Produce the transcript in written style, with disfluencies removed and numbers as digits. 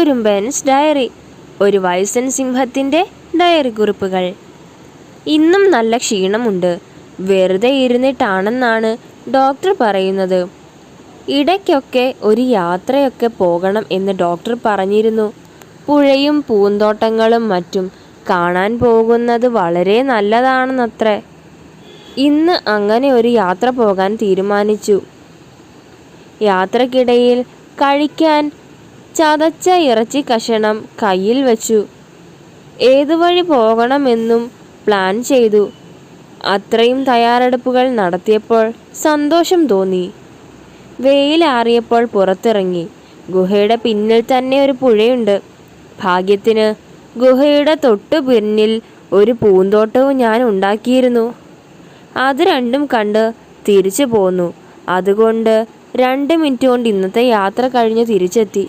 തുരുമ്പൻസ് diary, ഒരു വയസ്സൻ സിംഹത്തിൻ്റെ diary കുറിപ്പുകൾ. ഇന്നും നല്ല ക്ഷീണമുണ്ട്. വെറുതെ ഇരുന്നിട്ടാണെന്നാണ് ഡോക്ടർ പറയുന്നത്. ഇടയ്ക്കൊക്കെ ഒരു യാത്രയൊക്കെ പോകണം എന്ന് ഡോക്ടർ പറഞ്ഞിരുന്നു. പുഴയും പൂന്തോട്ടങ്ങളും മറ്റും കാണാൻ പോകുന്നത് വളരെ നല്ലതാണെന്നത്രേ. ഇന്ന് അങ്ങനെ ഒരു യാത്ര പോകാൻ തീരുമാനിച്ചു. യാത്രക്കിടയിൽ കഴിക്കാൻ ചതച്ച ഇറച്ചി കഷണം കയ്യിൽ വച്ചു. ഏതുവഴി പോകണമെന്നും പ്ലാൻ ചെയ്തു. അത്രയും തയ്യാറെടുപ്പുകൾ നടത്തിയപ്പോൾ സന്തോഷം തോന്നി. വെയിലാറിയപ്പോൾ പുറത്തിറങ്ങി. ഗുഹയുടെ പിന്നിൽ തന്നെ ഒരു പുഴയുണ്ട്. ഭാഗ്യത്തിന് ഗുഹയുടെ തൊട്ടു പിന്നിൽ ഒരു പൂന്തോട്ടവും ഞാൻ ഉണ്ടാക്കിയിരുന്നു. അത് രണ്ടും കണ്ട് തിരിച്ചു പോന്നു. അതുകൊണ്ട് 2 മിനിറ്റ് കൊണ്ട് ഇന്നത്തെ യാത്ര കഴിഞ്ഞ് തിരിച്ചെത്തി.